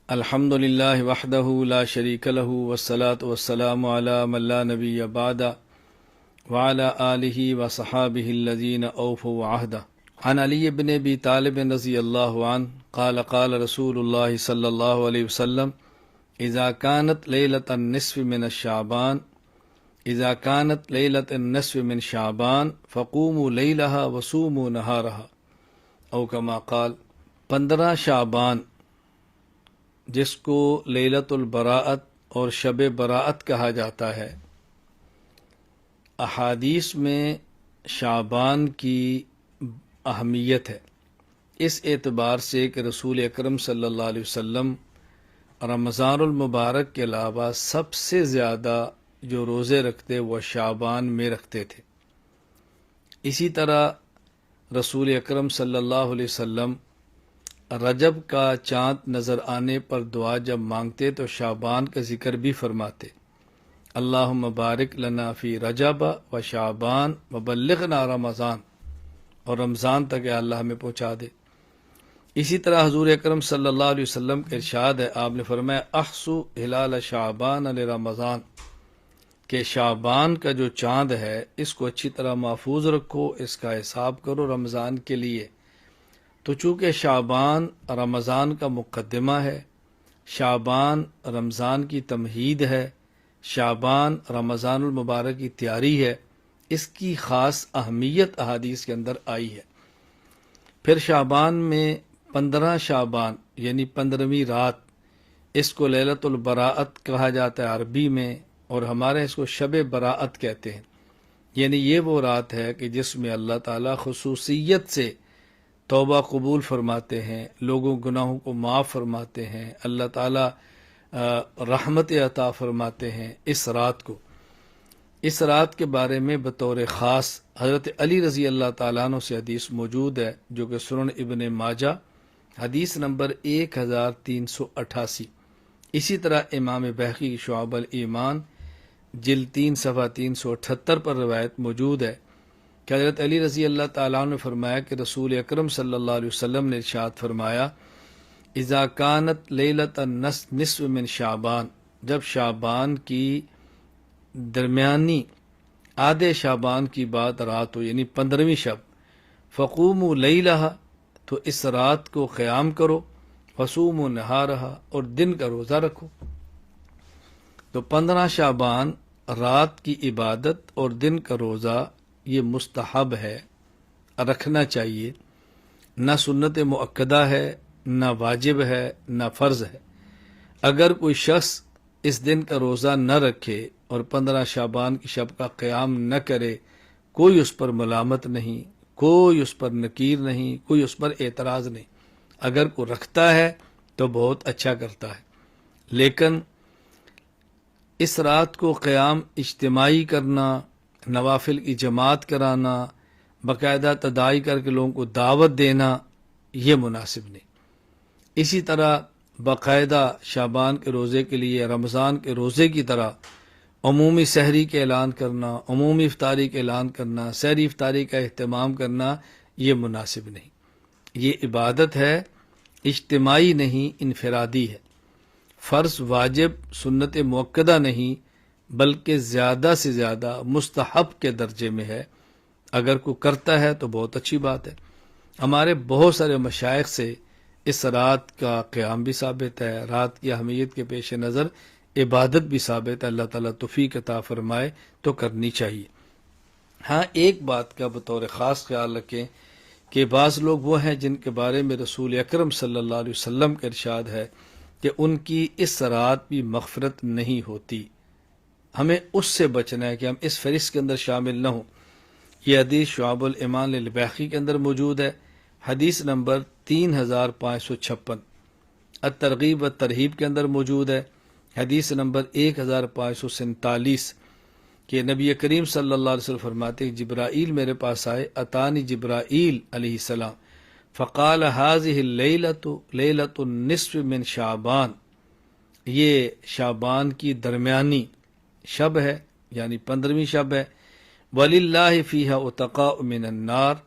الحمد للہ وحدہ لا شریک لہ والصلاة والسلام علی من لا نبی بعد وعلی آلہ وصحابہ الذین اوفوا عہدہ عن علی بن ابی طالب رضی اللہ عنہ قال قال رسول اللہ صلی اللہ علیہ وسلم اذا كانت لیلۃ النصف من شعبان اذا كانت لیلۃ النصف من شعبان فقوموا لیلها وصوموا نہارها او کما قال 15 شعبان جس کو لیلۃ البراءت اور شب براءت کہا جاتا ہے، احادیث میں شعبان کی اہمیت ہے اس اعتبار سے کہ رسول اکرم صلی اللہ علیہ وسلم رمضان المبارک کے علاوہ سب سے زیادہ جو روزے رکھتے وہ شعبان میں رکھتے تھے۔ اسی طرح رسول اکرم صلی اللہ علیہ وسلم رجب کا چاند نظر آنے پر دعا جب مانگتے تو شعبان کا ذکر بھی فرماتے، اللہم بارک لنا فی رجب و شعبان و بلغنا رمضان، اور رمضان تک اے اللہ ہمیں پہنچا دے۔ اسی طرح حضور اکرم صلی اللہ علیہ وسلم کا ارشاد ہے، آپ نے فرمایا احسو ہلال شعبان لرمضان، کہ شعبان کا جو چاند ہے اس کو اچھی طرح محفوظ رکھو، اس کا حساب کرو رمضان کے لیے۔ تو چونکہ شعبان رمضان کا مقدمہ ہے، شعبان رمضان کی تمہید ہے، شعبان رمضان المبارک کی تیاری ہے، اس کی خاص اہمیت احادیث کے اندر آئی ہے۔ پھر شعبان میں 15 شعبان یعنی 15ویں رات، اس کو لیلۃ البراءت کہا جاتا ہے عربی میں، اور ہمارے اس کو شب براءت کہتے ہیں۔ یعنی یہ وہ رات ہے کہ جس میں اللہ تعالیٰ خصوصیت سے توبہ قبول فرماتے ہیں، لوگوں گناہوں کو معاف فرماتے ہیں، اللہ تعالیٰ رحمت عطا فرماتے ہیں اس رات کو۔ اس رات کے بارے میں بطور خاص حضرت علی رضی اللہ تعالیٰ عنہ سے حدیث موجود ہے جو کہ سنن ابن ماجہ حدیث نمبر 1388۔ اسی طرح امام بہقی کی شعب الایمان جلد 3 صفحہ 378 پر روایت موجود ہے کہ حضرت علی رضی اللہ تعالیٰ عنہ نے فرمایا کہ رسول اکرم صلی اللہ علیہ وسلم نے ارشاد فرمایا، اذا كانت لیلۃ النصف من شعبان، جب شعبان کی درمیانی آدھے شعبان کی بات رات ہو یعنی 15ویں شب، فقوموا لیلہا، تو اس رات کو قیام کرو، وصوموا نہارہا، اور دن کا روزہ رکھو۔ تو 15 شعبان رات کی عبادت اور دن کا روزہ یہ مستحب ہے، رکھنا چاہیے، نہ سنت مؤکدہ ہے، نہ واجب ہے، نہ فرض ہے۔ اگر کوئی شخص اس دن کا روزہ نہ رکھے اور 15 شعبان کی شب کا قیام نہ کرے، کوئی اس پر ملامت نہیں، کوئی اس پر نکیر نہیں، کوئی اس پر اعتراض نہیں۔ اگر کوئی رکھتا ہے تو بہت اچھا کرتا ہے، لیکن اس رات کو قیام اجتماعی کرنا، نوافل کی جماعت کرانا، باقاعدہ تداعی کر کے لوگوں کو دعوت دینا، یہ مناسب نہیں۔ اسی طرح باقاعدہ شعبان کے روزے کے لیے رمضان کے روزے کی طرح عمومی سحری کا اعلان کرنا، عمومی افطاری کا اعلان کرنا، سحری افطاری کا اہتمام کرنا، یہ مناسب نہیں۔ یہ عبادت ہے، اجتماعی نہیں، انفرادی ہے، فرض واجب سنت مؤکدہ نہیں، بلکہ زیادہ سے زیادہ مستحب کے درجے میں ہے۔ اگر کوئی کرتا ہے تو بہت اچھی بات ہے۔ ہمارے بہت سارے مشائخ سے اس رات کا قیام بھی ثابت ہے، رات کی اہمیت کے پیش نظر عبادت بھی ثابت ہے۔ اللہ تعالیٰ توفیق عطا فرمائے تو کرنی چاہیے۔ ہاں، ایک بات کا بطور خاص خیال رکھیں کہ بعض لوگ وہ ہیں جن کے بارے میں رسول اکرم صلی اللہ علیہ وسلم کا ارشاد ہے کہ ان کی اس رات بھی مغفرت نہیں ہوتی۔ ہمیں اس سے بچنا ہے کہ ہم اس فہرست کے اندر شامل نہ ہوں۔ یہ حدیث شعب الایمان للبیہقی کے اندر موجود ہے، حدیث نمبر 3556۔ الترغیب والترہیب کے اندر موجود ہے، حدیث نمبر 1547، کہ نبی کریم صلی اللہ علیہ وسلم فرماتے ہیں جبرائیل میرے پاس آئے، اتانی جبرائیل علیہ السلام فقال هذه الليلة لیلۃ النصف من شعبان، یہ شعبان کی درمیانی شب ہے یعنی 15ویں شب ہے، وَلِلَّهِ فِيهَا عُتَقَاءُ مِنَ النَّارِ،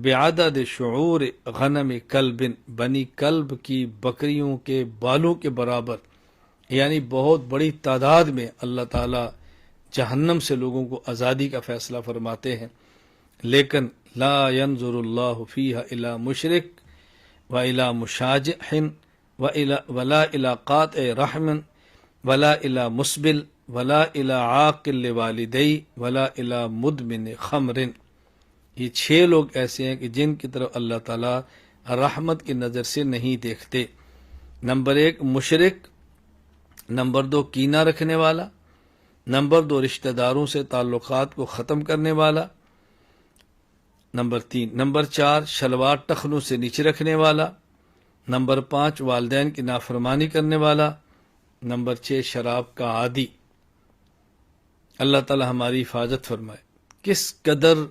بعدد شعور غنم کلب، بنی کلب کی بکریوں کے بالوں کے برابر، یعنی بہت بڑی تعداد میں اللہ تعالی جہنم سے لوگوں کو آزادی کا فیصلہ فرماتے ہیں. لیکن لا ينظر اللہ فیہا الی مشرک و الی مشاجح ولا الی قاطع رحم ولا الی مسبل ولا الی عاقل لوالدی ولا الی مدمن خمر. یہ 6 لوگ ایسے ہیں کہ جن کی طرف اللہ تعالیٰ رحمت کی نظر سے نہیں دیکھتے. نمبر 1 مشرک، نمبر 2 کینہ رکھنے والا، نمبر 2 رشتہ داروں سے تعلقات کو ختم کرنے والا، نمبر 4 شلوار ٹخنوں سے نیچے رکھنے والا، نمبر 5 والدین کی نافرمانی کرنے والا، نمبر 6 شراب کا عادی. اللہ تعالی ہماری حفاظت فرمائے. کس قدر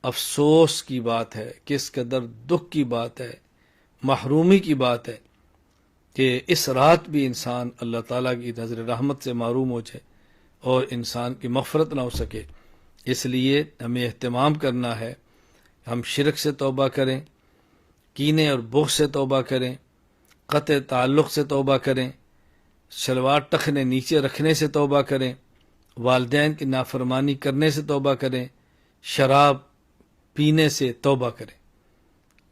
افسوس کی بات ہے، کس قدر دکھ کی بات ہے، محرومی کی بات ہے کہ اس رات بھی انسان اللہ تعالیٰ کی نظر رحمت سے محروم ہو جائے اور انسان کی مغفرت نہ ہو سکے. اس لیے ہمیں اہتمام کرنا ہے، ہم شرک سے توبہ کریں، کینے اور بغض سے توبہ کریں، قطع تعلق سے توبہ کریں، شلوار ٹخنے نیچے رکھنے سے توبہ کریں، والدین کی نافرمانی کرنے سے توبہ کریں، شراب پینے سے توبہ کریں.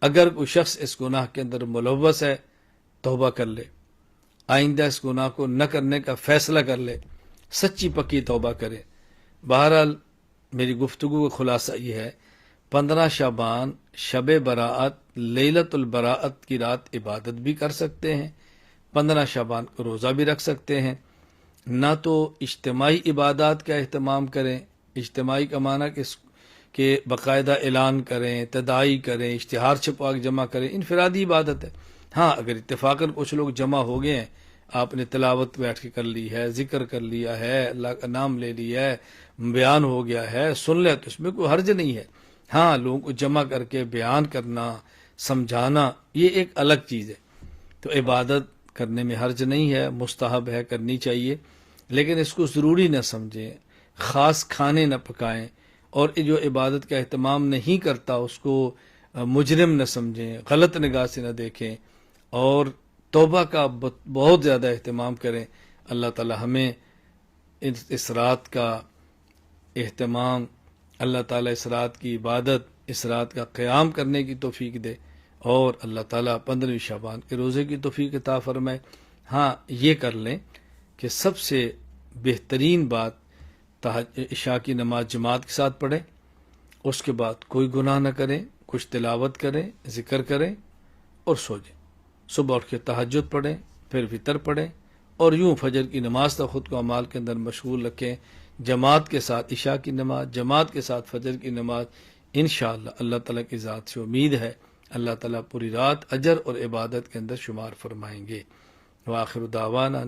اگر کوئی شخص اس گناہ کے اندر ملوث ہے توبہ کر لے، آئندہ اس گناہ کو نہ کرنے کا فیصلہ کر لے، سچی پکی توبہ کرے. بہرحال میری گفتگو کا خلاصہ یہ ہے، 15 شعبان شب براءت لیلۃ البراءت کی رات عبادت بھی کر سکتے ہیں، 15 شعبان کو روزہ بھی رکھ سکتے ہیں. نہ تو اجتماعی عبادات کا اہتمام کریں، اجتماعی کا معنی کہ باقاعدہ اعلان کریں، تداعی کریں، اشتہار چھپا کے جمع کریں، انفرادی عبادت ہے. ہاں اگر اتفاقاً کچھ لوگ جمع ہو گئے ہیں، آپ نے تلاوت بیٹھ کے کر لی ہے، ذکر کر لیا ہے، اللہ کا نام لے لیا ہے، بیان ہو گیا ہے، سن لیا، تو اس میں کوئی حرج نہیں ہے. ہاں لوگوں کو جمع کر کے بیان کرنا، سمجھانا، یہ ایک الگ چیز ہے. تو عبادت کرنے میں حرج نہیں ہے، مستحب ہے، کرنی چاہیے، لیکن اس کو ضروری نہ سمجھیں، خاص کھانے نہ پکائیں، اور جو عبادت کا اہتمام نہیں کرتا اس کو مجرم نہ سمجھیں، غلط نگاہ سے نہ دیکھیں، اور توبہ کا بہت زیادہ اہتمام کریں. اللہ تعالی ہمیں اس رات کا اہتمام، اللہ تعالی اس رات کی عبادت، اس رات کا قیام کرنے کی توفیق دے، اور اللہ تعالیٰ 15 شعبان کے روزے کی توفیق عطا فرمائے. ہاں یہ کر لیں کہ سب سے بہترین بات عشاء کی نماز جماعت کے ساتھ پڑھیں، اس کے بعد کوئی گناہ نہ کریں، کچھ تلاوت کریں، ذکر کریں اور سو جائیں. صبح اٹھ کے تہجد پڑھیں، پھر وطر پڑھیں، اور یوں فجر کی نماز تک خود کو اعمال کے اندر مشغول رکھیں، جماعت کے ساتھ عشاء کی نماز، جماعت کے ساتھ فجر کی نماز. انشاءاللہ اللہ تعالیٰ کی ذات سے امید ہے اللہ تعالیٰ پوری رات اجر اور عبادت کے اندر شمار فرمائیں گے. وآخر دعوانا